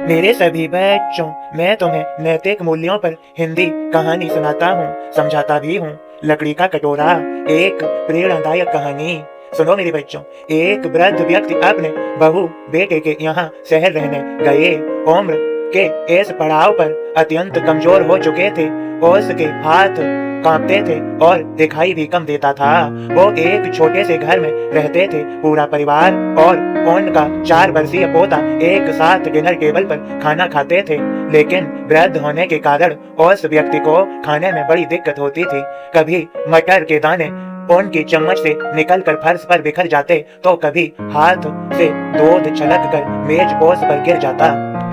मेरे सभी बच्चों, मैं तुम्हें नैतिक मूल्यों पर हिंदी कहानी सुनाता हूँ, समझाता भी हूँ। लकड़ी का कटोरा, एक प्रेरणादायक कहानी। सुनो मेरे बच्चों। एक वृद्ध व्यक्ति अपने बहू बेटे के यहाँ शहर रहने गए। उम्र के इस पड़ाव पर अत्यंत कमजोर हो चुके थे। उसके हाथ कांपते थे और दिखाई भी कम देता था। वो एक छोटे से घर में रहते थे। पूरा परिवार और उनका 4 वर्षीय पोता एक साथ डिनर टेबल पर खाना खाते थे। लेकिन वृद्ध होने के कारण उस व्यक्ति को खाने में बड़ी दिक्कत होती थी। कभी मटर के दाने उनकी चम्मच से निकलकर फर्श पर बिखर जाते, तो कभी हाथ से दूध छलक कर मेज पोस्ट पर गिर जाता।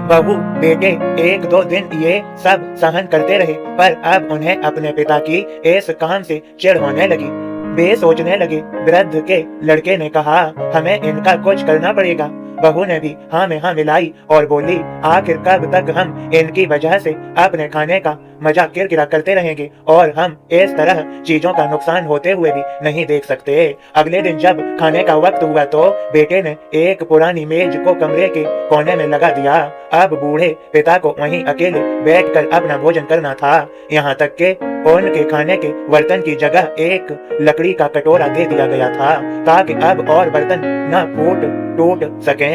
बहू बेटे 1-2 दिन ये सब सहन करते रहे, पर अब उन्हें अपने पिता की इस काम से चिढ़ होने लगी। वे सोचने लगे, वृद्ध के लड़के ने कहा, हमें इनका कुछ करना पड़ेगा। बहू ने भी हाँ में हाँ मिलाई और बोली, आखिर कब तक हम इनकी वजह से अपने खाने का मजा किरकिरा करते रहेंगे और हम इस तरह चीजों का नुकसान होते हुए भी नहीं देख सकते। अगले दिन जब खाने का वक्त हुआ तो बेटे ने एक पुरानी मेज को कमरे के कोने में लगा दिया। अब बूढ़े पिता को वहीं अकेले बैठकर अपना भोजन करना था। यहाँ तक के उनके खाने के बर्तन की जगह एक लकड़ी का कटोरा दे दिया गया था, ताकि अब और बर्तन न फूट टूट सके।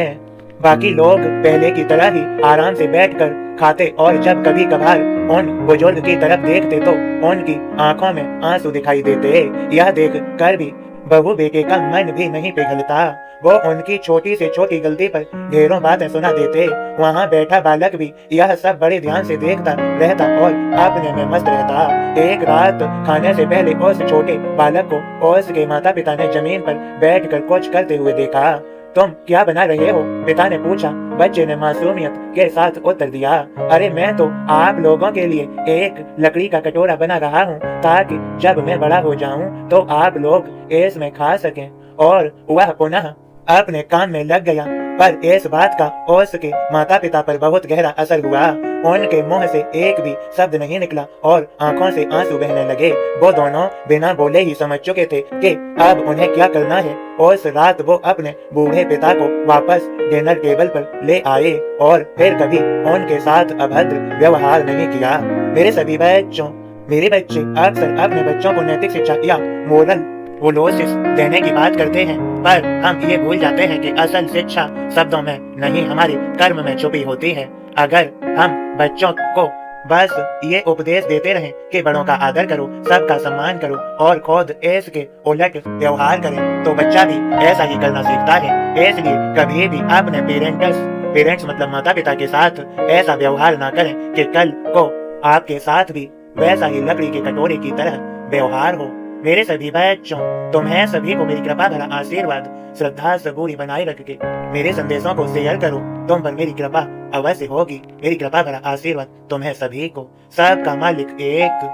बाकी लोग पहले की तरह ही आराम से बैठकर खाते और जब कभी कभार उन बुजुर्ग की तरफ देखते तो उनकी आंखों में आंसू दिखाई देते। यह देख कर भी बहू बेटे का मन भी नहीं पिघलता। वो उनकी छोटी से छोटी गलती पर ढेरों बातें सुना देते। वहाँ बैठा बालक भी यह सब बड़े ध्यान से देखता रहता और अपने में मस्त रहता। एक रात खाने से पहले उस छोटे बालक को उसके माता पिता ने जमीन पर बैठकर कुछ करते हुए देखा। तुम क्या बना रहे हो? पिता ने पूछा। बच्चे ने मासूमियत के साथ उत्तर दिया, अरे मैं तो आप लोगों के लिए एक लकड़ी का कटोरा बना रहा हूँ, ताकि जब मैं बड़ा हो जाऊँ तो आप लोग इसमें खा सकें। और वह पुनः अपने काम में लग गया। पर इस बात का उसके माता पिता पर बहुत गहरा असर हुआ। उनके मुंह से एक भी शब्द नहीं निकला और आंखों से आंसू बहने लगे। वो दोनों बिना बोले ही समझ चुके थे कि अब उन्हें क्या करना है। उस रात वो अपने बूढ़े पिता को वापस डिनर टेबल पर ले आए और फिर कभी उनके साथ अभद्र व्यवहार नहीं किया। मेरे सभी बच्चों, मेरे बच्चे अक्सर अपने बच्चों को नैतिक शिक्षा या मोरल वोलोसिस देने की बात करते हैं, पर हम ये भूल जाते हैं कि असल शिक्षा शब्दों में नहीं, हमारे कर्म में छुपी होती है। अगर हम बच्चों को बस ये उपदेश देते रहें कि बड़ों का आदर करो, सबका सम्मान करो और खुद इसके उलट व्यवहार करें, तो बच्चा भी ऐसा ही करना सीखता है। इसलिए कभी भी अपने पेरेंट्स मतलब माता पिता के साथ ऐसा व्यवहार ना करें कि कल को आपके साथ भी वैसा ही लकड़ी के कटोरे की तरह व्यवहार हो। मेरे सभी बच्चों, तुम्हें सभी को मेरी कृपा भरा आशीर्वाद श्रद्धा सबूरी बनाए रख के मेरे संदेशों को शेयर करो। तुम पर मेरी कृपा अवश्य होगी। मेरी कृपा भरा आशीर्वाद तुम्हें सभी को। सबका मालिक एक।